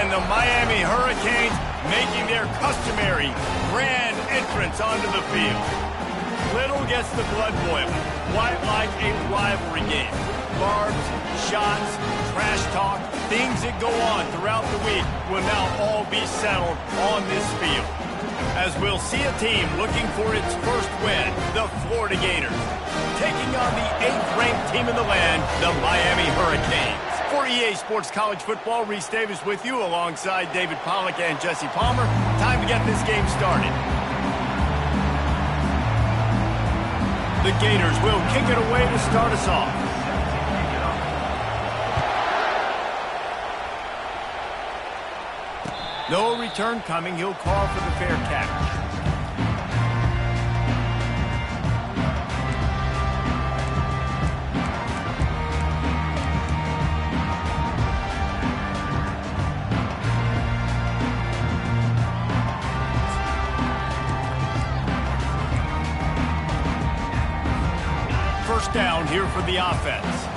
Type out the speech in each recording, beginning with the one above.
again, the Miami Hurricanes making their customary grand entrance onto the field. Little gets the blood boiling, quite like a rivalry game. Barbs, shots, trash talk, things that go on throughout the week will now all be settled on this field. As we'll see a team looking for its first win, the Florida Gators, taking on the 8th-ranked team in the land, the Miami Hurricanes. For EA Sports College Football, Reese Davis with you alongside David Pollack and Jesse Palmer. Time to get this game started. The Gators will kick it away to start us off. No return coming. He'll call for the fair catch. First down here for the offense.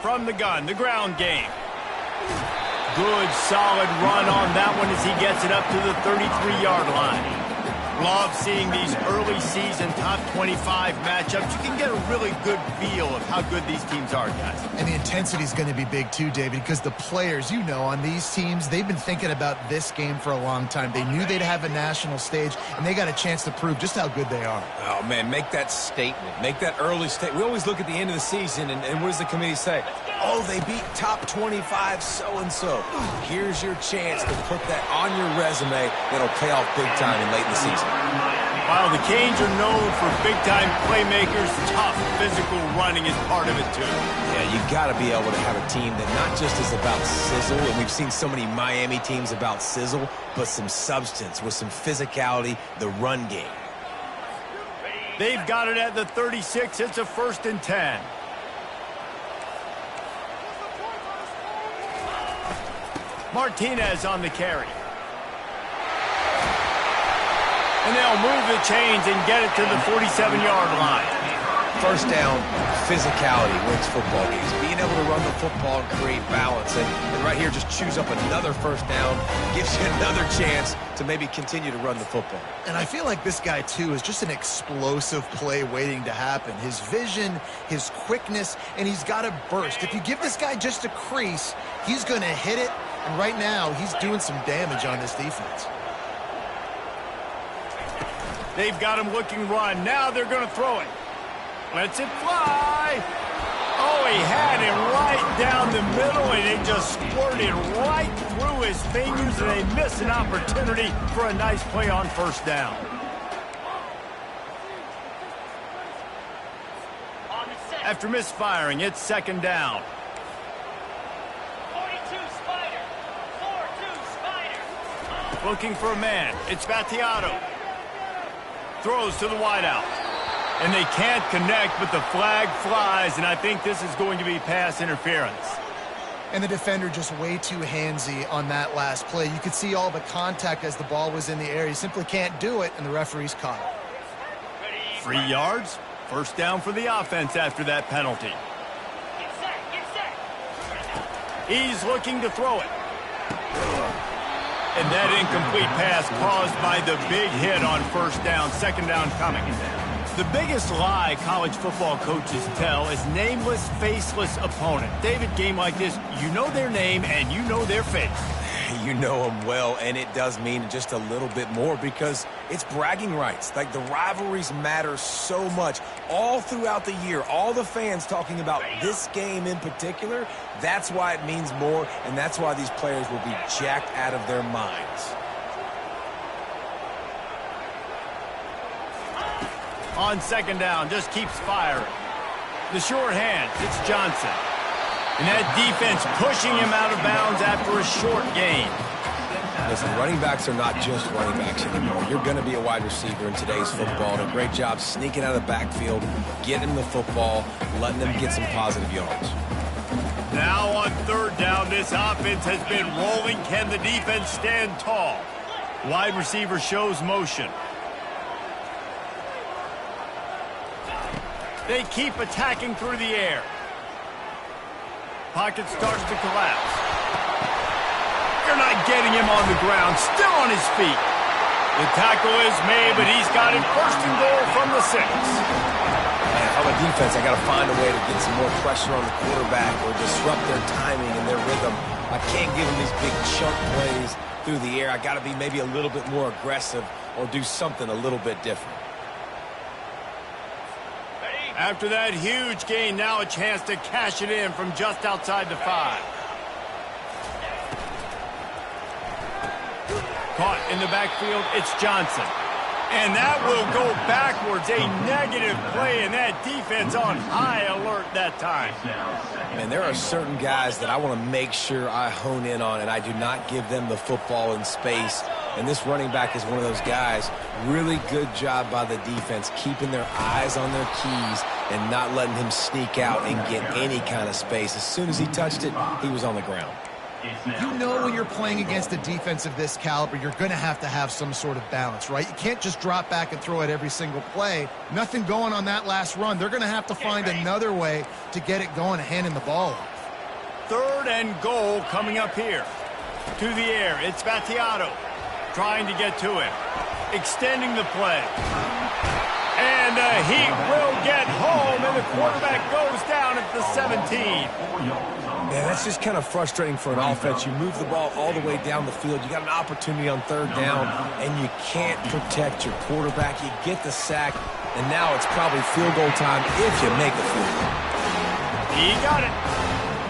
From the gun, the ground game. Good, solid run on that one as he gets it up to the 33-yard line. Love seeing these early season top 25 matchups. You can get a really good feel of how good these teams are, guys. And the intensity is going to be big too, David, because the players, you know, on these teams, they've been thinking about this game for a long time. They knew they'd have a national stage, and they got a chance to prove just how good they are. Oh, man, make that statement. Make that early statement. We always look at the end of the season, and what does the committee say? Oh, they beat top 25 so-and-so. Here's your chance to put that on your resume that'll pay off big time in late in the season. While the Canes are known for big-time playmakers, tough physical running is part of it, too. Yeah, you got to be able to have a team that not just is about sizzle, and we've seen so many Miami teams about sizzle, but some substance with some physicality, the run game. They've got it at the 36. It's a 1st and 10. Martinez on the carry. And they'll move the chains and get it to the 47-yard line. First down, physicality wins football games. Being able to run the football and create balance. And right here, just choose up another first down. Gives you another chance to maybe continue to run the football. And I feel like this guy, too, is just an explosive play waiting to happen. His vision, his quickness, and he's got a burst. If you give this guy just a crease, he's going to hit it. And right now, he's doing some damage on this defense. They've got him looking run. Now they're going to throw it. Lets it fly. Oh, he had him right down the middle, and it just squirted right through his fingers, and they miss an opportunity for a nice play on first down. After misfiring, it's 2nd down. Looking for a man. It's Battiato. Throws to the wideout. And they can't connect, but the flag flies, and I think this is going to be pass interference. And the defender just way too handsy on that last play. You could see all the contact as the ball was in the air. He simply can't do it, and the referee's caught it. 3 yards. First down for the offense after that penalty. He's looking to throw it. And that incomplete pass caused by the big hit on first down. 2nd down coming. The biggest lie college football coaches tell is nameless, faceless opponent. David, game like this, you know their name and you know their face. You know them well, and it does mean just a little bit more because it's bragging rights. Like, the rivalries matter so much all throughout the year. All the fans talking about this game in particular, that's why it means more, and that's why these players will be jacked out of their minds. On 2nd down, just keeps firing. The short hand, it's Johnson. And that defense pushing him out of bounds after a short gain. Listen, running backs are not just running backs anymore. You're going to be a wide receiver in today's football. And a great job sneaking out of the backfield, getting them the football, letting them get some positive yards. Now on 3rd down, this offense has been rolling. Can the defense stand tall? Wide receiver shows motion. They keep attacking through the air. Pocket starts to collapse. They're not getting him on the ground. Still on his feet. The tackle is made, but he's got it first and goal from the 6. Man, if I'm a defense, I got to find a way to get some more pressure on the quarterback or disrupt their timing and their rhythm. I can't give them these big chunk plays through the air. I got to be maybe a little bit more aggressive or do something a little bit different. After that huge gain, now a chance to cash it in from just outside the 5. Caught in the backfield, it's Johnson. And that will go backwards. A negative play, and that defense on high alert that time. Man, there are certain guys that I want to make sure I hone in on, and I do not give them the football in space. And this running back is one of those guys. Really good job by the defense, keeping their eyes on their keys and not letting him sneak out and get any kind of space. As soon as he touched it, he was on the ground. You know when you're playing against a defense of this caliber, you're going to have some sort of balance, right? You can't just drop back and throw it every single play. Nothing going on that last run. They're going to have to find another way to get it going and handing the ball off. 3rd and goal coming up here. To the air, it's Battiato trying to get to him. Extending the play. And he will get home, and the quarterback goes down at the 17. Yeah, that's just kind of frustrating for an offense. You move the ball all the way down the field. You got an opportunity on 3rd down, and you can't protect your quarterback. You get the sack, and now it's probably field goal time if you make a field goal. He got it.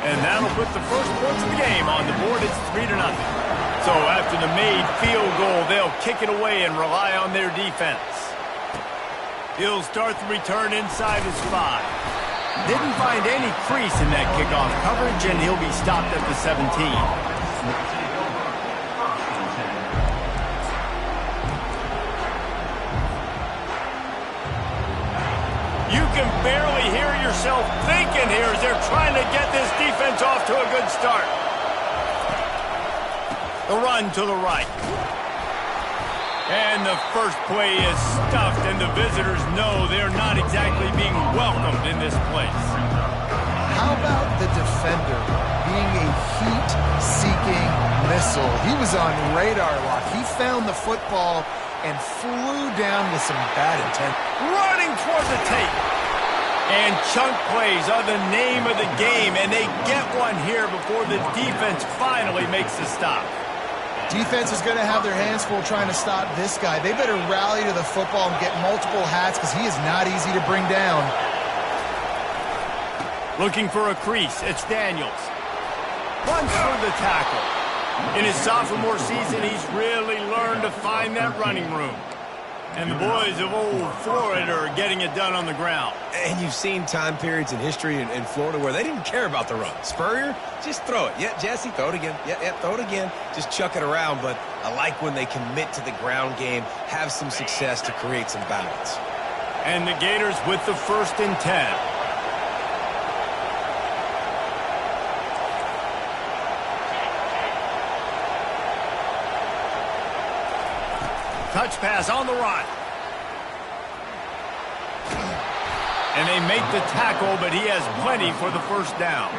And that'll put the first points of the game on the board. It's 3-0. So after the made field goal, they'll kick it away and rely on their defense. He'll start the return inside his 5. Didn't find any crease in that kickoff coverage, and he'll be stopped at the 17. You can barely hear yourself thinking here as they're trying to get this defense off to a good start. The run to the right. And the first play is stuffed, and the visitors know they're not exactly being welcomed in this place. How about the defender being a heat-seeking missile? He was on radar lock. He found the football and flew down with some bad intent. Running toward the tape. And chunk plays are the name of the game, and they get one here before the defense finally makes the stop. Defense is going to have their hands full trying to stop this guy. They better rally to the football and get multiple hats because he is not easy to bring down. Looking for a crease, it's Daniels. Runs through the tackle. In his sophomore season, he's really learned to find that running room. And the boys of old Florida are getting it done on the ground. And you've seen time periods in history in Florida where they didn't care about the run. Spurrier, just throw it. Yeah, Jesse, throw it again. Yeah, throw it again. Just chuck it around. But I like when they commit to the ground game, have some success to create some balance. And the Gators with the 1st and 10. Touch pass on the run. And they make the tackle, but he has plenty for the 1st down.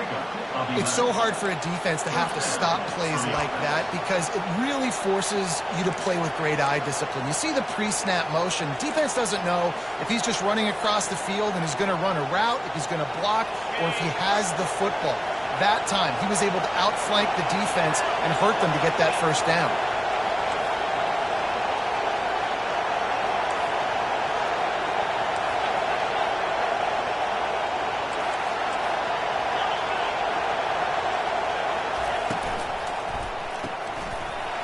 It's so hard for a defense to have to stop plays like that because it really forces you to play with great eye discipline. You see the pre-snap motion. Defense doesn't know if he's just running across the field and he's going to run a route, if he's going to block, or if he has the football. That time, he was able to outflank the defense and hurt them to get that 1st down.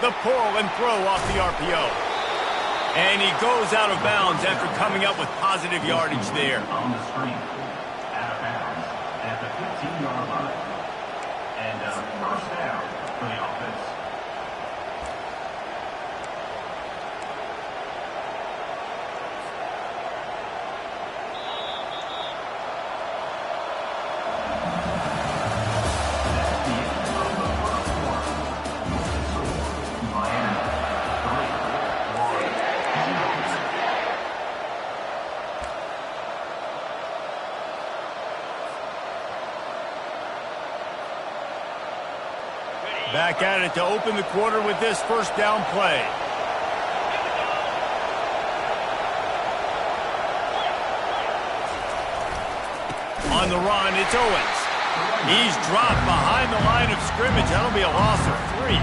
The pull and throw off the RPO. And he goes out of bounds after coming up with positive yardage there. On the screen, out of bounds at the 15-yard line. And 1st down for the offense. Back at it to open the quarter with this first down play. On the run, it's Owens. He's dropped behind the line of scrimmage. That'll be a loss of 3.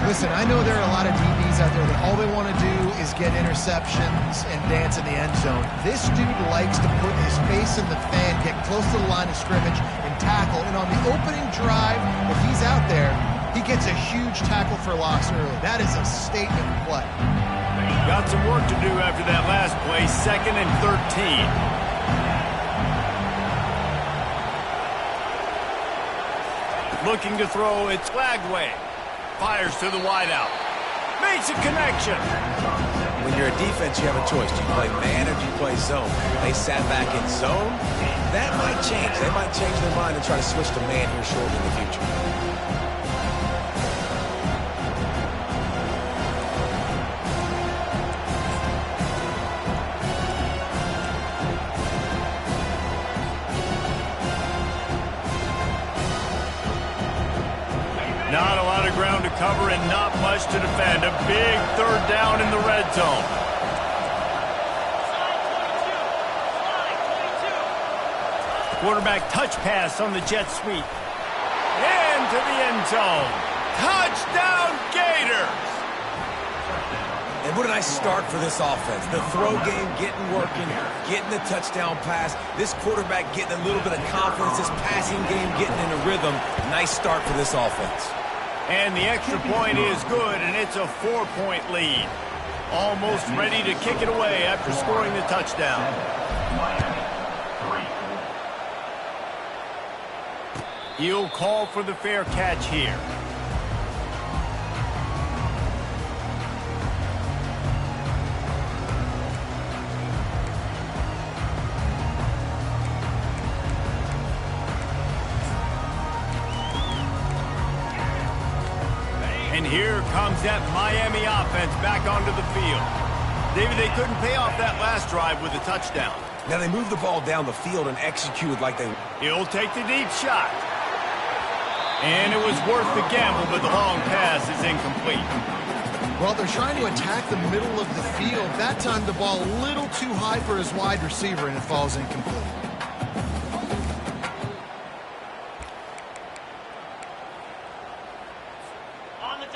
Listen, I know there are a lot of DBs out there that all they want to do is get interceptions and dance in the end zone. This dude likes to put his face in the fan, get close to the line of scrimmage, and tackle. And on the opening drive, if he's out there, he gets a huge tackle for loss early. That is a statement play. Got some work to do after that last play, 2nd and 13. Looking to throw, it's Flagway. Fires to the wideout. Makes a connection. When you're a defense, you have a choice. Do you play man or do you play zone? They sat back in zone. That might change. They might change their mind and try to switch to man here shortly in the future. Not a lot of ground to cover and not much to defend. A big 3rd down in the red zone. Quarterback touch pass on the jet sweep. Into the end zone. Touchdown Gators! And what a nice start for this offense. The throw game getting working, getting the touchdown pass. This quarterback getting a little bit of confidence. This passing game getting in a rhythm. Nice start for this offense. And the extra point is good, and it's a 4-point lead. Almost ready to kick it away after scoring the touchdown. He'll call for the fair catch here. And here comes that Miami offense back onto the field. David, they couldn't pay off that last drive with a touchdown. Now they moved the ball down the field and executed like they... He'll take the deep shot. And it was worth the gamble, but the long pass is incomplete. Well, they're trying to attack the middle of the field. That time the ball a little too high for his wide receiver, and it falls incomplete.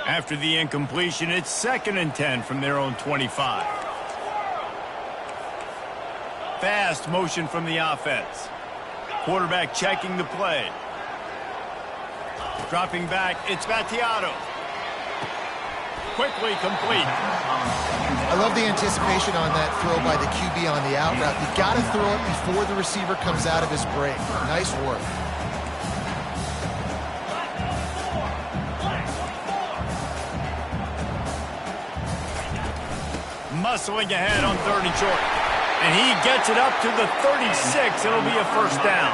After the incompletion, it's 2nd and 10 from their own 25. Fast motion from the offense. Quarterback checking the play. Dropping back, it's Battiato. Quickly complete. I love the anticipation on that throw by the QB on the out route. You got to throw it before the receiver comes out of his break. Nice work. Muscling ahead on 3rd and short. And he gets it up to the 36. It'll be a 1st down.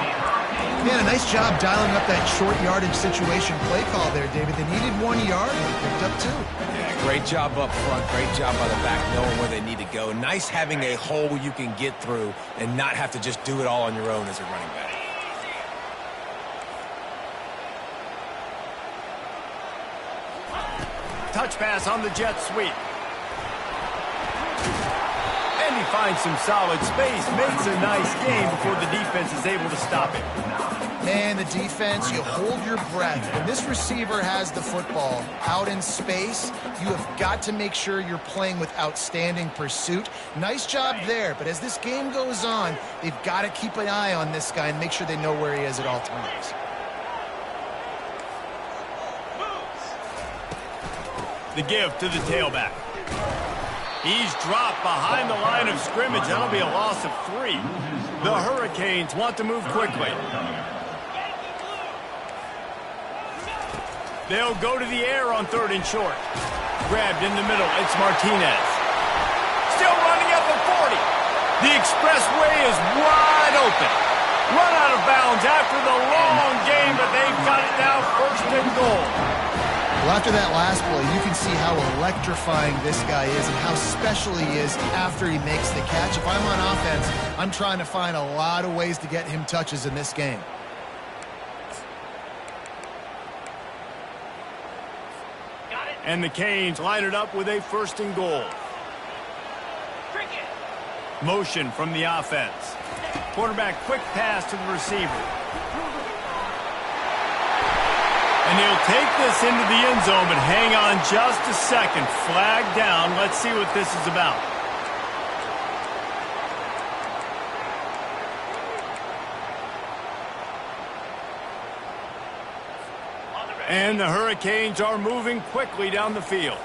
Man, a nice job dialing up that short yardage situation play call there, David. They needed 1 yard and they picked up 2. Yeah, great job up front. Great job by the back knowing where they need to go. Nice having a hole you can get through and not have to just do it all on your own as a running back. Touch pass on the jet sweep. And he finds some solid space, makes a nice game before the defense is able to stop it. Man, the defense, you hold your breath. When this receiver has the football out in space, you have got to make sure you're playing with outstanding pursuit. Nice job there, but as this game goes on, they've got to keep an eye on this guy and make sure they know where he is at all times. The give to the tailback. He's dropped behind the line of scrimmage. That'll be a loss of 3. The Hurricanes want to move quickly. They'll go to the air on 3rd and short. Grabbed in the middle. It's Martinez. Still running at the 40. The expressway is wide open. Run out of bounds after the long game, but they've got it now 1st and goal. Well, after that last play, you can see how electrifying this guy is and how special he is after he makes the catch. If I'm on offense, I'm trying to find a lot of ways to get him touches in this game. And the Canes line it up with a 1st and goal. Motion from the offense. Quarterback quick pass to the receiver. And he'll take this into the end zone, but hang on just a second. Flag down. Let's see what this is about. And the Hurricanes are moving quickly down the field.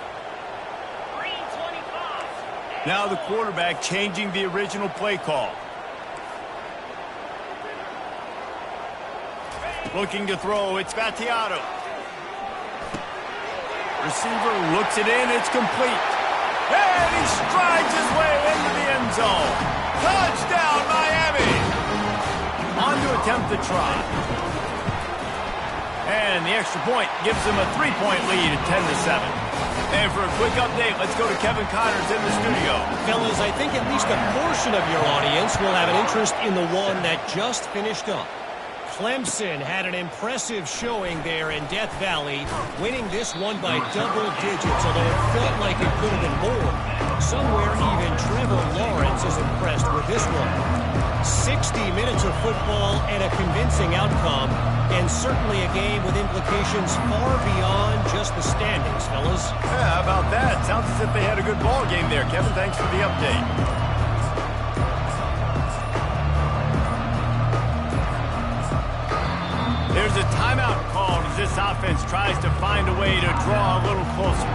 Now the quarterback changing the original play call. Looking to throw, it's Vattiato. Receiver looks it in, it's complete. And he strides his way into the end zone. Touchdown, Miami! On to attempt the try. And the extra point gives them a 3-point lead at 10-7. And for a quick update, let's go to Kevin Connors in the studio. Fellas, I think at least a portion of your audience will have an interest in the one that just finished up. Clemson had an impressive showing there in Death Valley, winning this one by double digits, although it felt like it could have been more. Somewhere even Trevor Lawrence is impressed with this one. 60 minutes of football and a convincing outcome, and certainly a game with implications far beyond just the standings, fellas. Yeah, how about that? Sounds as if they had a good ball game there. Kevin, thanks for the update. There's a timeout called as this offense tries to find a way to draw a little closer.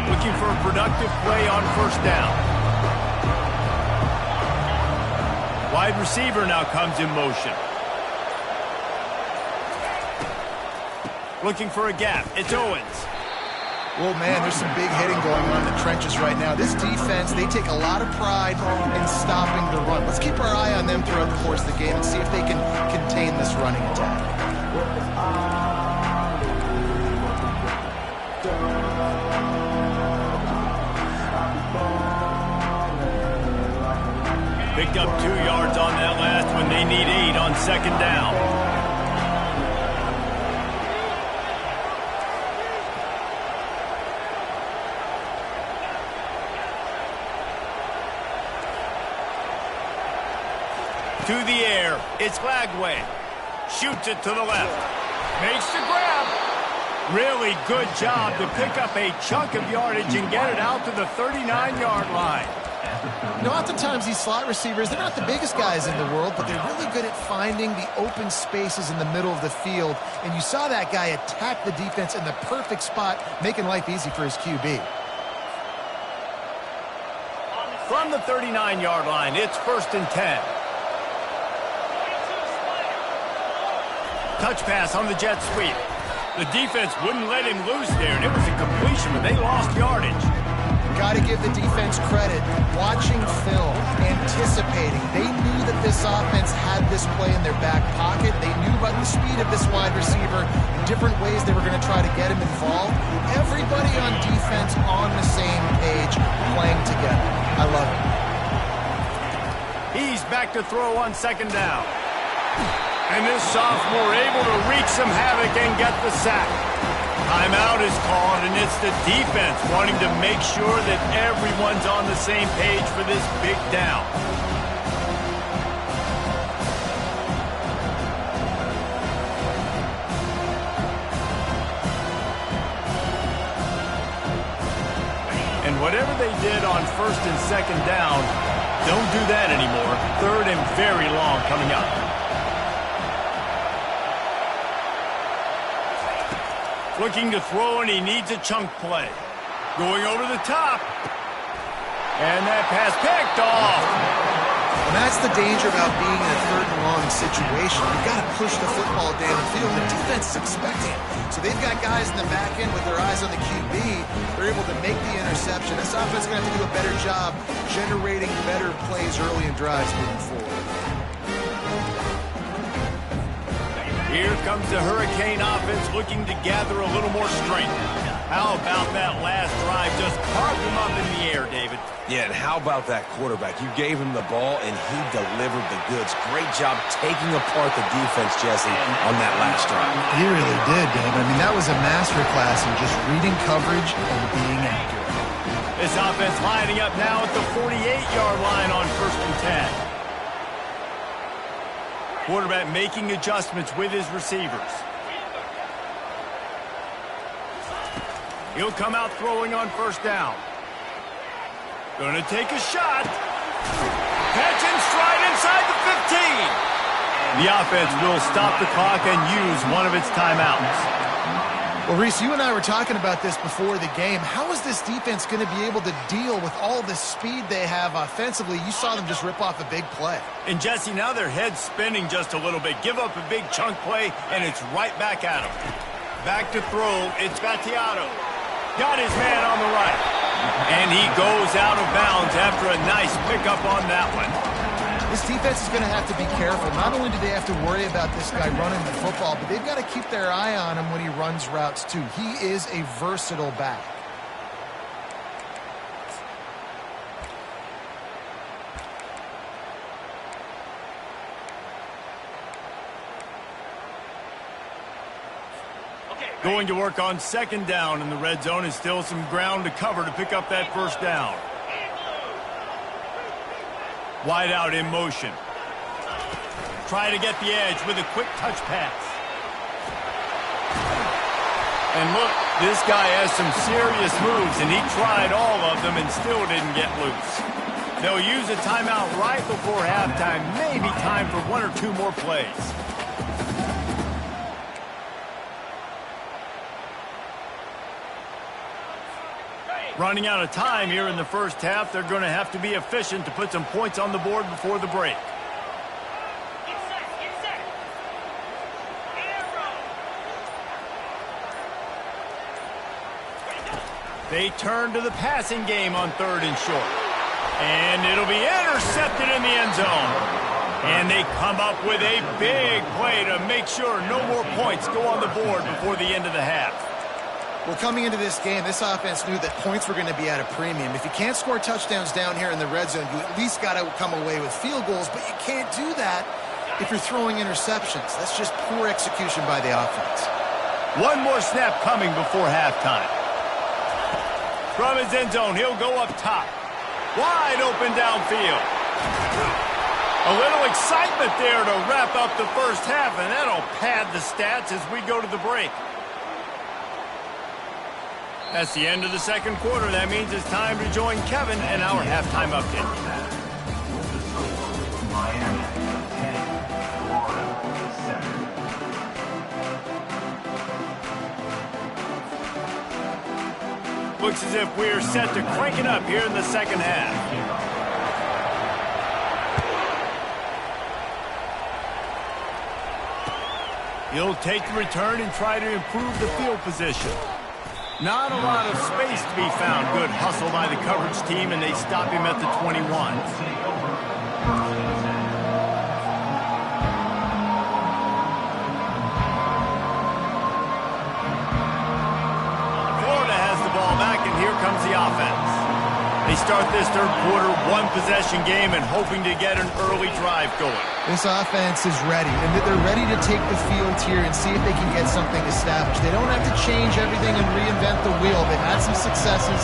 Looking for a productive play on 1st down. Wide receiver now comes in motion. Looking for a gap. It's Owens. Well, man, there's some big hitting going on in the trenches right now. This defense, they take a lot of pride in stopping the run. Let's keep our eye on them throughout the course of the game and see if they can contain this running attack. Picked up 2 yards on that last one. They need 8 on 2nd down. To the air, it's Lagway. Shoots it to the left. Makes the grab. Really good job to pick up a chunk of yardage and get it out to the 39-yard line. You know, oftentimes these slot receivers, they're not the biggest guys in the world, but they're really good at finding the open spaces in the middle of the field. And you saw that guy attack the defense in the perfect spot, making life easy for his QB. From the 39-yard line, it's 1st and 10. Touch pass on the jet sweep. The defense wouldn't let him loose there, and it was a completion, but they lost yardage. Got to give the defense credit. Watching film, anticipating. They knew that this offense had this play in their back pocket. They knew about the speed of this wide receiver, different ways they were going to try to get him involved. Everybody on defense on the same page, playing together. I love it. He's back to throw on 2nd down. And this sophomore able to wreak some havoc and get the sack. Timeout is called, and it's the defense wanting to make sure that everyone's on the same page for this big down. And whatever they did on 1st and 2nd down, don't do that anymore. 3rd and very long coming up. Looking to throw, and he needs a chunk play. Going over the top. And that pass picked off. And that's the danger about being in a 3rd and long situation. You've got to push the football down the field. The defense is expecting it. So they've got guys in the back end with their eyes on the QB. They're able to make the interception. This offense is going to have to do a better job generating better plays early in drives moving forward. Here comes the Hurricane offense looking to gather a little more strength. How about that last drive? Just carved him up in the air, David. Yeah, and how about that quarterback? You gave him the ball, and he delivered the goods. Great job taking apart the defense, Jesse, on that last drive. He really did, Dave. I mean, that was a masterclass in just reading coverage and being accurate. This offense lining up now at the 48-yard line on 1st and 10. Quarterback making adjustments with his receivers. He'll come out throwing on 1st down. Going to take a shot. Catch and stride inside the 15. The offense will stop the clock and use one of its timeouts. Well, Reese, you and I were talking about this before the game. How is this defense going to be able to deal with all the speed they have offensively? You saw them just rip off a big play. And, Jesse, now their head's spinning just a little bit. Give up a big chunk play, and it's right back at them. Back to throw. It's Battiato. Got his man on the right. And he goes out of bounds after a nice pickup on that one. This defense is going to have to be careful. Not only do they have to worry about this guy running the football, but they've got to keep their eye on him when he runs routes too. He is a versatile back. Going to work on 2nd down in the red zone, and still some ground to cover to pick up that 1st down. Wide out in motion. Try to get the edge with a quick touch pass. And look, this guy has some serious moves, and he tried all of them and still didn't get loose. They'll use a timeout right before halftime, maybe time for 1 or 2 more plays. Running out of time here in the 1st half. They're going to have to be efficient to put some points on the board before the break. They turn to the passing game on 3rd and short. And it'll be intercepted in the end zone. And they come up with a big play to make sure no more points go on the board before the end of the half. Well, coming into this game, this offense knew that points were going to be at a premium. If you can't score touchdowns down here in the red zone, you at least got to come away with field goals, but you can't do that if you're throwing interceptions. That's just poor execution by the offense. One more snap coming before halftime. From his end zone, he'll go up top. Wide open downfield. A little excitement there to wrap up the 1st half, and that'll pad the stats as we go to the break. That's the end of the 2nd quarter. That means it's time to join Kevin and our halftime update. Miami, 10, Florida, 7. Looks as if we're set to crank it up here in the 2nd half. He'll take the return and try to improve the field position. Not a lot of space to be found. Good hustle by the coverage team, and they stop him at the 21. Florida has the ball back, and here comes the offense. They start this 3rd quarter, 1-possession game, and hoping to get an early drive going. This offense is ready, and they're ready to take the field here and see if they can get something established. They don't have to change everything and reinvent the wheel. They've had some successes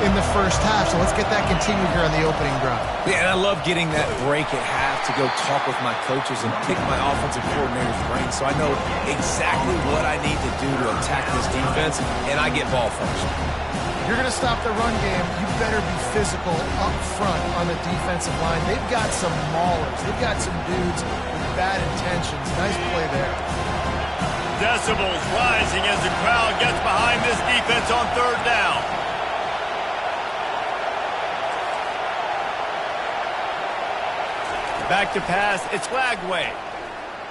in the 1st half, so let's get that continued here on the opening drive. Yeah, and I love getting that break at half to go talk with my coaches and pick my offensive coordinator's brain so I know exactly what I need to do to attack this defense, and I get ball first. If you're going to stop the run game, you better be physical up front on the defensive line. They've got some maulers. They've got some dudes with bad intentions. Nice play there. Decibels rising as the crowd gets behind this defense on 3rd down. Back to pass, it's Lagway.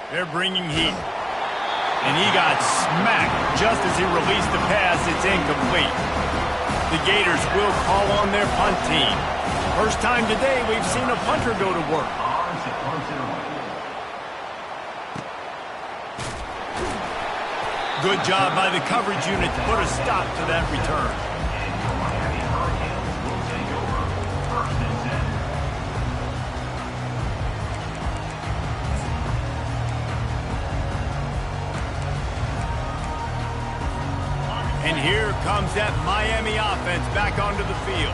They're bringing heat. And he got smacked just as he released the pass. It's incomplete. The Gators will call on their punt team. First time today we've seen a punter go to work. Good job by the coverage unit to put a stop to that return. And here comes that Miami offense back onto the field.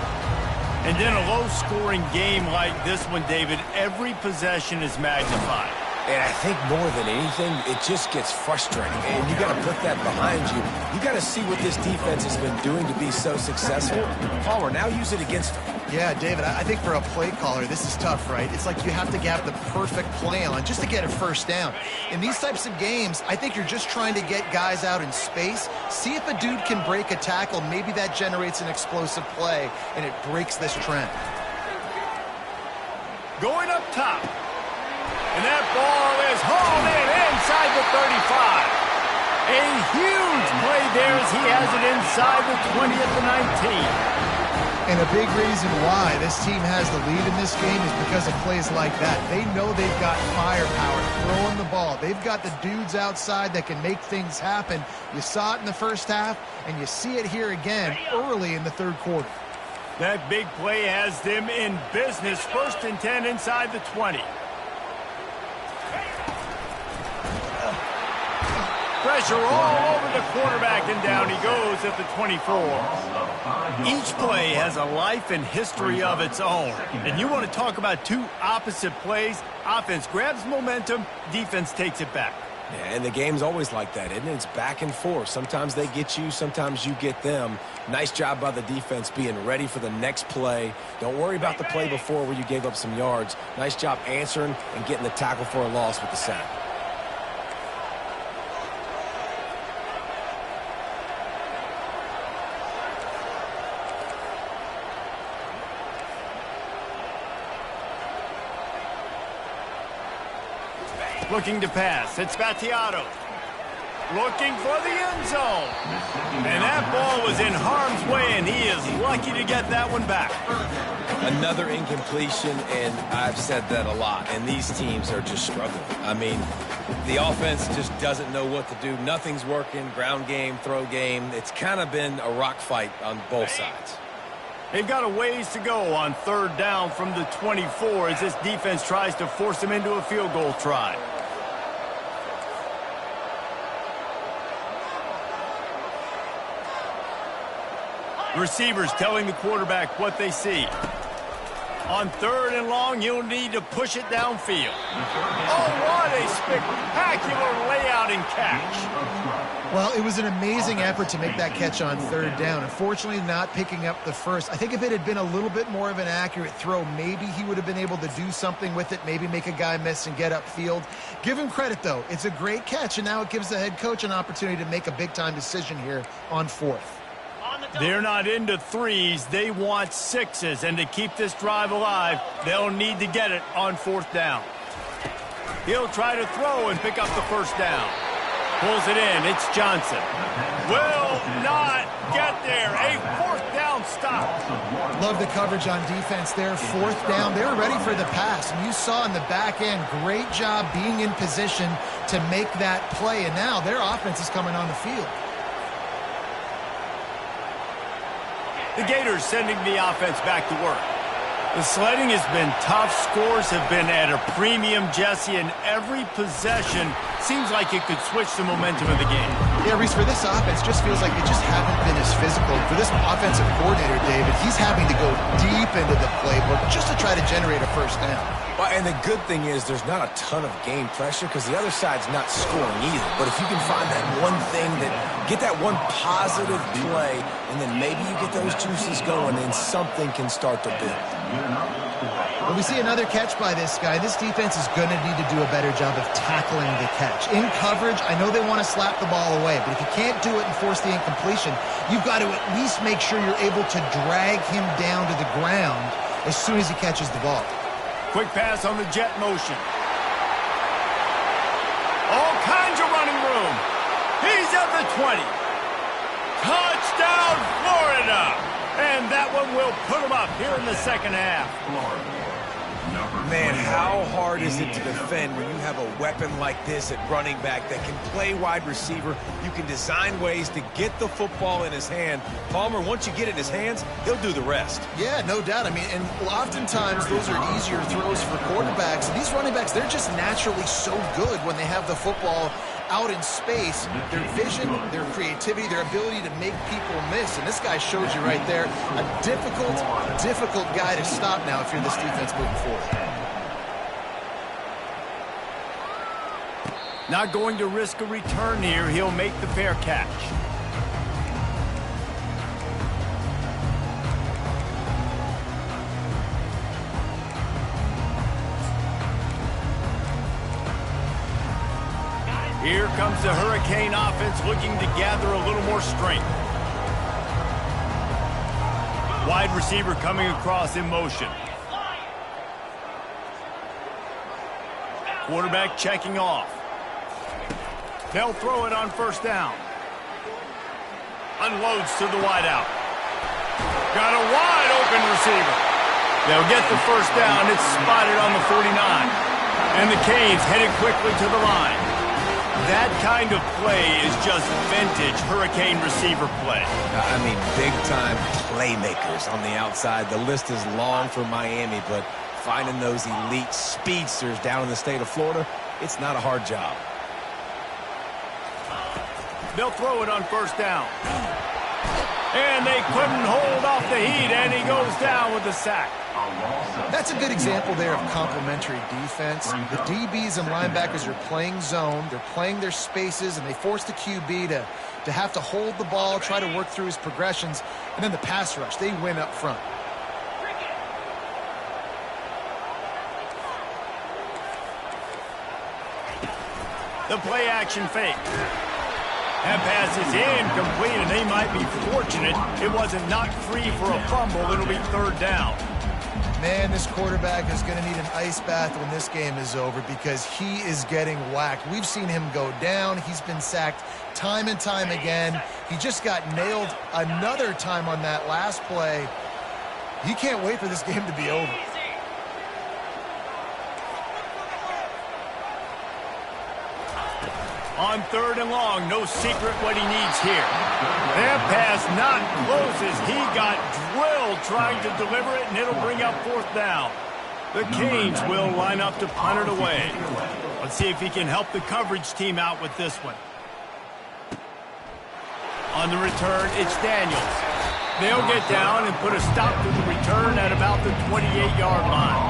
And in a low-scoring game like this one, David, every possession is magnified. And I think more than anything, it just gets frustrating. And you got to put that behind you. You got to see what this defense has been doing to be so successful. Palmer, now use it against them. Yeah, David, I think for a play caller, this is tough, right? It's like you have to have the perfect play on just to get a first down. In these types of games, I think you're just trying to get guys out in space, see if a dude can break a tackle. Maybe that generates an explosive play, and it breaks this trend. Going up top. And that ball is hauled in inside the 35. A huge play there as he has it inside the 20 at the 19. And a big reason why this team has the lead in this game is because of plays like that. They know they've got firepower throwing the ball. They've got the dudes outside that can make things happen. You saw it in the first half, and you see it here again early in the third quarter. That big play has them in business. 1st and 10 inside the 20. Pressure all over the quarterback, and down he goes at the 24. Each play has a life and history of its own. And you want to talk about two opposite plays. Offense grabs momentum, defense takes it back. Yeah, and the game's always like that, isn't it? It's back and forth. Sometimes they get you, sometimes you get them. Nice job by the defense being ready for the next play. Don't worry about the play before where you gave up some yards. Nice job answering and getting the tackle for a loss with the sack. Looking to pass. It's Battiato. Looking for the end zone. And that ball was in harm's way, and he is lucky to get that one back. Another incompletion, and I've said that a lot, and these teams are just struggling. I mean, the offense just doesn't know what to do. Nothing's working. Ground game, throw game. It's kind of been a rock fight on both sides. They've got a ways to go on 3rd down from the 24 as this defense tries to force them into a field goal try. Receivers telling the quarterback what they see. On 3rd and long, you'll need to push it downfield. Oh, what a spectacular layout and catch. Well, it was an amazing effort to make that catch on 3rd down. Unfortunately, not picking up the first. I think if it had been a little bit more of an accurate throw, maybe he would have been able to do something with it, maybe make a guy miss and get upfield. Give him credit, though. It's a great catch, and now it gives the head coach an opportunity to make a big-time decision here on 4th. They're not into 3s. They want 6s. And to keep this drive alive, they'll need to get it on 4th down. He'll try to throw and pick up the 1st down. Pulls it in. It's Johnson. Will not get there. A 4th down stop. Love the coverage on defense there. 4th down. They were ready for the pass. And you saw in the back end, great job being in position to make that play. And now their offense is coming on the field. The Gators sending the offense back to work. The sledding has been tough. Scores have been at a premium, Jesse, and every possession seems like it could switch the momentum of the game. Yeah, Reese, for this offense, just feels like they just haven't been as physical. For this offensive coordinator, David, he's having to go deep into the playbook just to try to generate a 1st down. Well, and the good thing is there's not a ton of game pressure because the other side's not scoring either. But if you can find that one thing get that one positive play, and then maybe you get those juices going and something can start to build. Well, we see another catch by this guy. This defense is going to need to do a better job of tackling the catch. In coverage, I know they want to slap the ball away, but if you can't do it and force the incompletion, you've got to at least make sure you're able to drag him down to the ground as soon as he catches the ball. Quick pass on the jet motion. All kinds of running room. He's at the 20. Touchdown, Florida! And that one will put him up here in the 2nd half. Florida, number Man, how hard is it to defend when you have a weapon like this at running back that can play wide receiver? You can design ways to get the football in his hand. Palmer, once you get it in his hands, he'll do the rest. Yeah, no doubt. I mean, and oftentimes those are easier throws for quarterbacks. And these running backs, they're just naturally so good when they have the football out in space. Their vision, their creativity, their ability to make people miss. And this guy shows you right there a difficult guy to stop now if you're this defense moving forward. Not going to risk a return here. He'll make the fair catch. Here comes the Hurricane offense looking to gather a little more strength. Wide receiver coming across in motion. Quarterback checking off. They'll throw it on first down. Unloads to the wideout. Got a wide open receiver. They'll get the first down. It's spotted on the 49. And the Canes headed quickly to the line. That kind of play is just vintage Hurricane receiver play. I mean, big-time playmakers on the outside. The list is long for Miami, but finding those elite speedsters down in the state of Florida, it's not a hard job. They'll throw it on first down. And they couldn't hold off the heat, and he goes down with the sack. That's a good example there of complementary defense. The DBs and linebackers are playing zone. They're playing their spaces, and they force the QB to have to hold the ball, try to work through his progressions. And then the pass rush, they win up front. The play action fake. That pass is incomplete, and they might be fortunate it wasn't knocked free for a fumble. It'll be third down. Man, this quarterback is going to need an ice bath when this game is over because he is getting whacked. We've seen him go down. He's been sacked time and time again. He just got nailed another time on that last play. He can't wait for this game to be over. On third and long, no secret what he needs here. That pass not closes. He got drilled trying to deliver it, and it'll bring up fourth down. The Canes will line up to punt it away. Let's see if he can help the coverage team out with this one. On the return, it's Daniels. They'll get down and put a stop to the return at about the 28-yard line.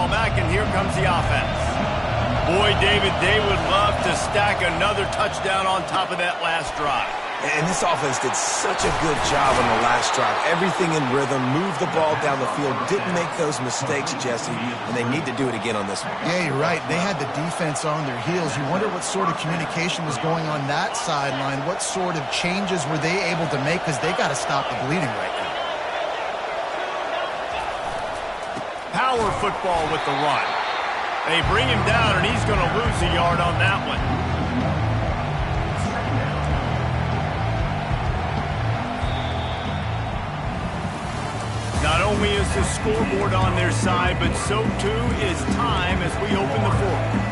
Back, and here comes the offense. Boy, David, they would love to stack another touchdown on top of that last drive. And this offense did such a good job on the last drive. Everything in rhythm, moved the ball down the field, didn't make those mistakes, Jesse, and they need to do it again on this one. Yeah, you're right. They had the defense on their heels. You wonder what sort of communication was going on that sideline. What sort of changes were they able to make because they got to stop the bleeding right now. Power football with the run. They bring him down, and he's going to lose a yard on that one. Not only is the scoreboard on their side, but so too is time as we open the fourth.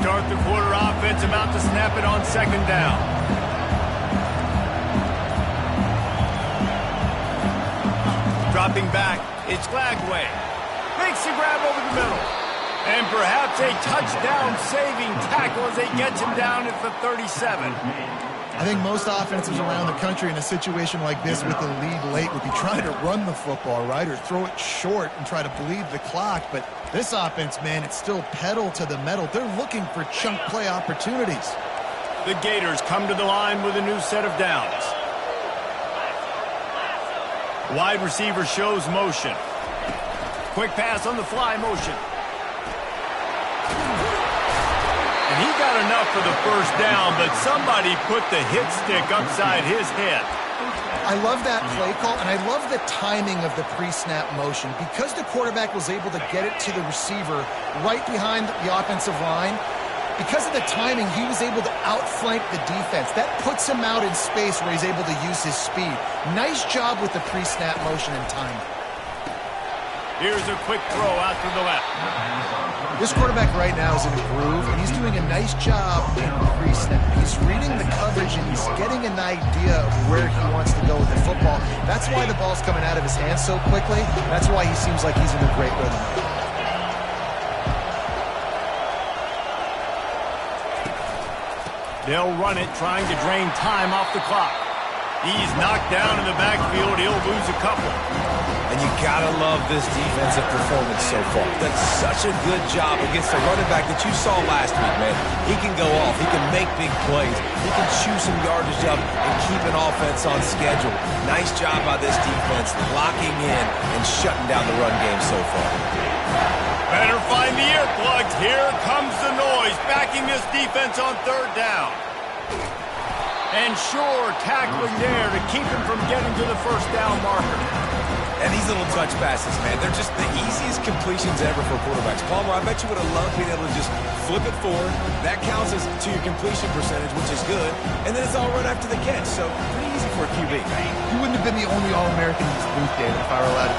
Start the quarter offense, about to snap it on second down. Dropping back, it's Glagway. Makes the grab over the middle. And perhaps a touchdown-saving tackle as they get him down at the 37. I think most offenses around the country in a situation like this with the lead late would be trying to run the football, right, or throw it short and try to bleed the clock. But this offense, man, it's still pedal to the metal. They're looking for chunk play opportunities. The Gators come to the line with a new set of downs. Wide receiver shows motion. Quick pass on the fly motion. And he got enough for the first down, but somebody put the hit stick upside his head. I love that play call, and I love the timing of the pre-snap motion. Because the quarterback was able to get it to the receiver right behind the offensive line, because of the timing, he was able to outflank the defense. That puts him out in space where he's able to use his speed. Nice job with the pre-snap motion and timing. Here's a quick throw out to the left. This quarterback right now is in a groove, and he's doing a nice job in pre-snap. He's reading the coverage, and he's getting an idea of where he wants to go with the football. That's why the ball's coming out of his hands so quickly. That's why he seems like he's in a great rhythm. They'll run it, trying to drain time off the clock. He's knocked down in the backfield. He'll lose a couple. And you gotta love this defensive performance so far. That's such a good job against the running back that you saw last week, man. He can go off. He can make big plays. He can chew some yardage up and keep an offense on schedule. Nice job by this defense locking in and shutting down the run game so far. Better find the earplugs. Here comes the noise, backing this defense on third down. And sure, tackling there to keep him from getting to the first down marker. And these little touch passes, man, they're just the easiest completions ever for quarterbacks. Palmer, I bet you would have loved being able to just flip it forward. That counts as to your completion percentage, which is good. And then it's all run after the catch, so pretty easy for a QB. You wouldn't have been the only All-American in this booth, David, if I were allowed to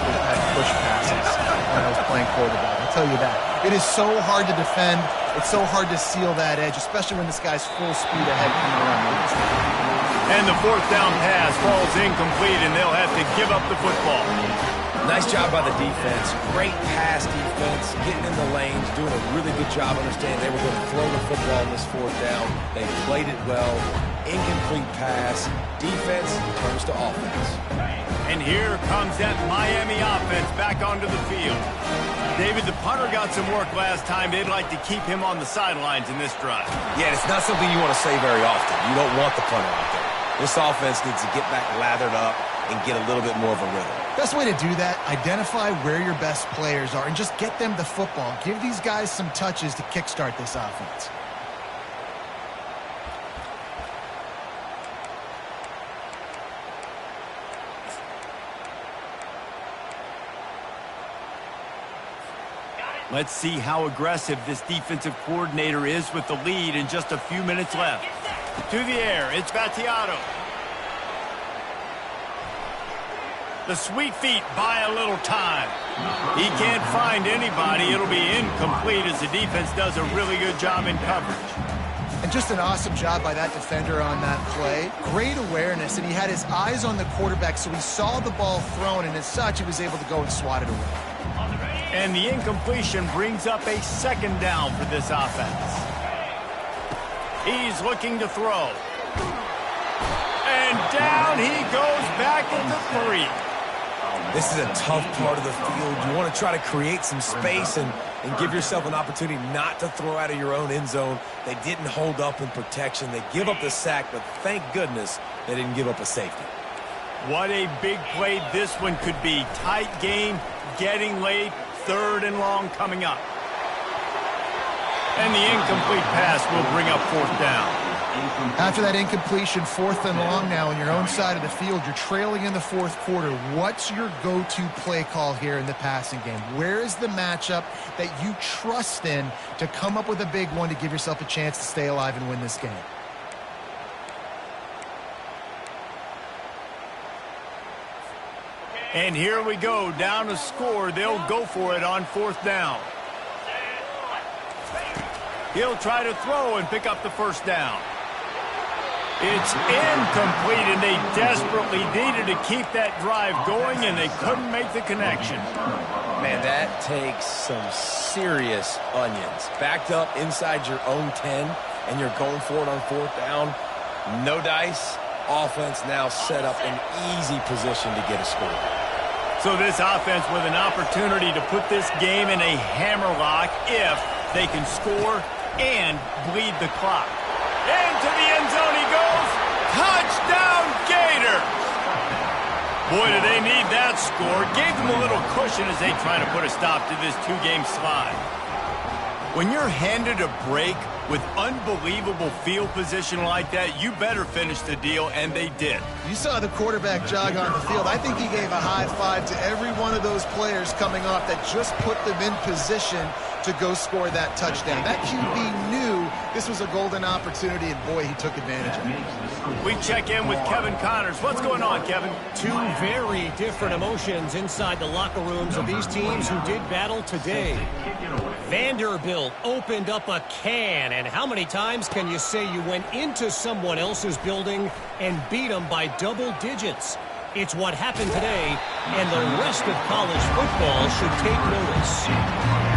push passes when I was playing quarterback. I'll tell you that. It is so hard to defend. It's so hard to seal that edge, especially when this guy's full speed ahead coming around the edge. And the fourth down pass falls incomplete, and they'll have to give up the football. Nice job by the defense. Great pass defense, getting in the lanes, doing a really good job understanding they were going to throw the football on this fourth down. They played it well. Incomplete pass. Defense turns to offense. And here comes that Miami offense back onto the field. David, the punter got some work last time. They'd like to keep him on the sidelines in this drive. Yeah, it's not something you want to say very often. You don't want the punter out there. This offense needs to get back lathered up and get a little bit more of a rhythm. Best way to do that, identify where your best players are and just get them the football. Give these guys some touches to kickstart this offense. Let's see how aggressive this defensive coordinator is with the lead and just a few minutes left. To the air, it's Battiato. The sweet feet buy a little time. He can't find anybody. It'll be incomplete as the defense does a really good job in coverage. And just an awesome job by that defender on that play. Great awareness, and he had his eyes on the quarterback, so he saw the ball thrown, and as such, he was able to go and swat it away. And the incompletion brings up a second down for this offense. He's looking to throw. And down he goes back into 3. This is a tough part of the field. You want to try to create some space and give yourself an opportunity not to throw out of your own end zone. They didn't hold up in protection. They give up the sack, but thank goodness they didn't give up a safety. What a big play this one could be. Tight game, getting late, 3rd and long coming up. And the incomplete pass will bring up 4th down. After that incompletion, 4th and long now on your own side of the field, you're trailing in the 4th quarter. What's your go-to play call here in the passing game? Where is the matchup that you trust in to come up with a big one to give yourself a chance to stay alive and win this game? And here we go, down a score. They'll go for it on 4th down. He'll try to throw and pick up the first down. It's incomplete, and they desperately needed to keep that drive going, and they couldn't make the connection. Man, that takes some serious onions. Backed up inside your own 10, and you're going for it on 4th down. No dice. Offense now set up an easy position to get a score. So this offense with an opportunity to put this game in a hammerlock if they can score and bleed the clock. Into the end zone he goes. Touchdown Gators! Boy, do they need that score. Gave them a little cushion as they try to put a stop to this 2-game slide. When you're handed a break With unbelievable field position like that, you better finish the deal, and they did. You saw the quarterback jog on the field. I think he gave a high five to every one of those players coming off that just put them in position to go score that touchdown. That QB knew this was a golden opportunity, and boy, he took advantage of it. We check in with Kevin Connors. What's going on, Kevin? Two very different emotions inside the locker rooms of these teams who did battle today. Vanderbilt opened up a can, and how many times can you say you went into someone else's building and beat them by double digits? It's what happened today, and the rest of college football should take notice.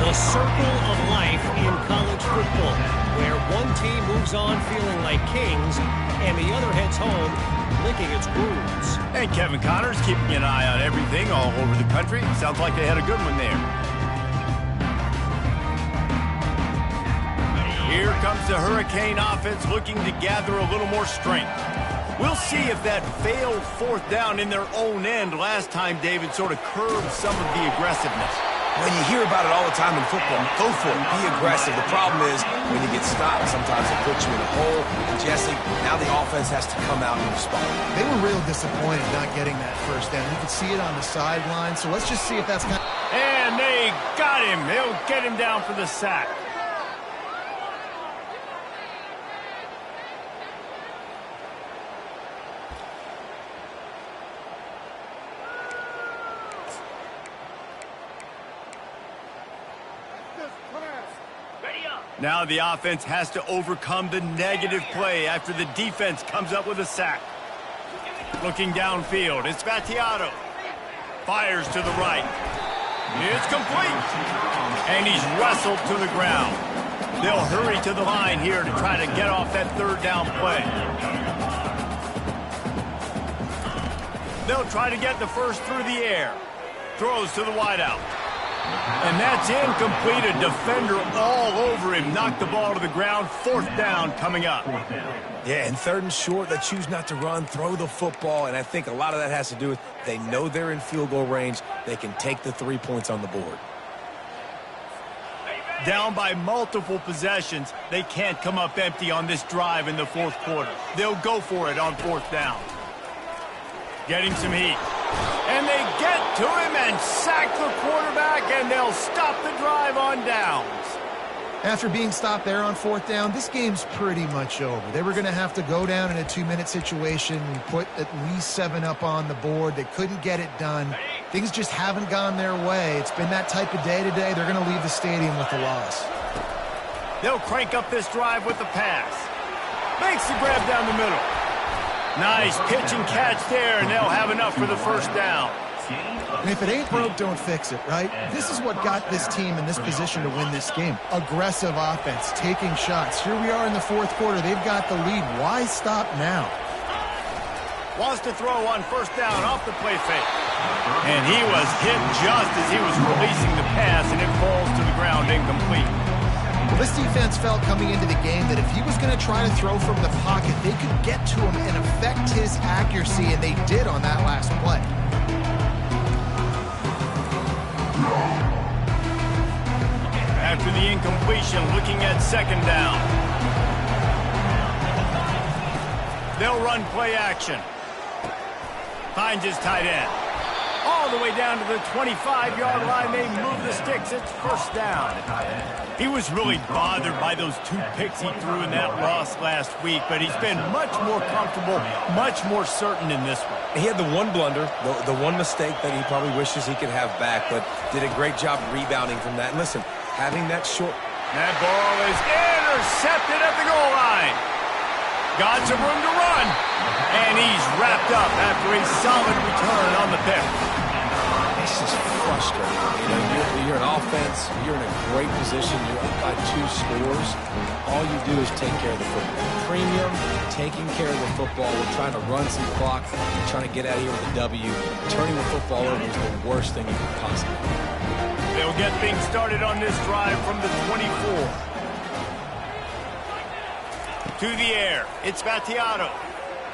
The circle of life in college football, where one team moves on feeling like kings, and the other heads home licking its wounds. And Kevin Connors keeping an eye on everything all over the country. Sounds like they had a good one there. Here comes the Hurricane offense looking to gather a little more strength. We'll see if that failed fourth down in their own end last time, David, sort of curbed some of the aggressiveness. When you hear about it all the time in football, go for it, be aggressive. The problem is when you get stopped, sometimes it puts you in a hole. And Jesse, now the offense has to come out and respond. They were real disappointed not getting that first down. You could see it on the sideline, so let's just see if that's kind of... And they got him. They'll get him down for the sack. Now the offense has to overcome the negative play after the defense comes up with a sack. Looking downfield, it's Battiato. Fires to the right. It's complete. And he's wrestled to the ground. They'll hurry to the line here to try to get off that third down play. They'll try to get the first through the air. Throws to the wideout. And that's incomplete. A defender all over him. Knocked the ball to the ground. Fourth down coming up. Yeah, and third and short, they choose not to run, throw the football, and I think a lot of that has to do with they know they're in field goal range. They can take the 3 points on the board. Down by multiple possessions, they can't come up empty on this drive in the fourth quarter. They'll go for it on fourth down. Getting some heat. And they get to him and sack the quarterback, and they'll stop the drive on downs. After being stopped there on fourth down, this game's pretty much over. They were going to have to go down in a 2-minute situation and put at least 7 up on the board. They couldn't get it done. Things just haven't gone their way. It's been that type of day today. They're going to leave the stadium with a loss. They'll crank up this drive with the pass. Makes the grab down the middle. Nice pitch and catch there, and they'll have enough for the first down. And if it ain't broke, don't fix it, right? This is what got this team in this position to win this game. Aggressive offense, taking shots. Here we are in the fourth quarter. They've got the lead. Why stop now? Wants to throw on first down off the play fake. And he was hit just as he was releasing the pass, and it falls to the ground incomplete. Well, this defense felt coming into the game that if he was going to try to throw from the pocket, they could get to him and affect his accuracy, and they did on that last play. After the incompletion, looking at second down. They'll run play action. Finds his tight end. All the way down to the 25-yard line. They move the sticks. It's first down. He was really bothered by those 2 picks he threw in that loss last week, but he's been much more comfortable, much more certain in this one. He had the one blunder, the one mistake that he probably wishes he could have back, but did a great job rebounding from that. And listen, having that short... That ball is intercepted at the goal line. Got some room to run. And he's wrapped up after a solid return on the pick. This is frustrating. You know, you're an offense. You're in a great position. You're up by 2 scores. All you do is take care of the football. Premium, taking care of the football. We're trying to run some clock. We're trying to get out of here with a W. Turning the football over is the worst thing you could possibly do. They'll get things started on this drive from the 24. To the air. It's Battiato.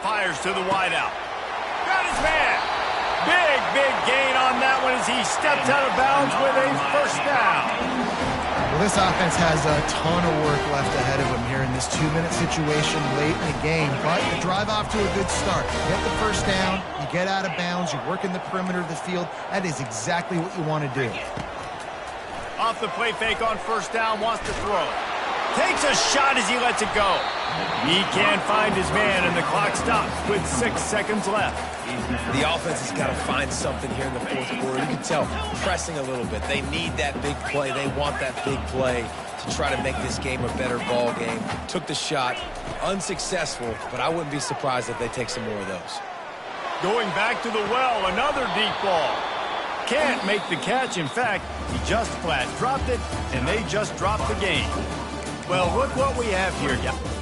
Fires to the wideout. Got his man. Big gain on that one as he steps out of bounds with a first down. Well, this offense has a ton of work left ahead of them here in this 2-minute situation late in the game. But you drive off to a good start. You get the first down, you get out of bounds, you work in the perimeter of the field. That is exactly what you want to do. Off the play fake on first down, wants to throw. Takes a shot as he lets it go. He can't find his man, and the clock stops with 6 seconds left. The offense has got to find something here in the fourth quarter. You can tell, pressing a little bit. They need that big play. They want that big play to try to make this game a better ball game. Took the shot, unsuccessful, but I wouldn't be surprised if they take some more of those. Going back to the well, another deep ball. Can't make the catch. In fact, he just flat dropped it, and they just dropped the game. Well, look what we have here, guys.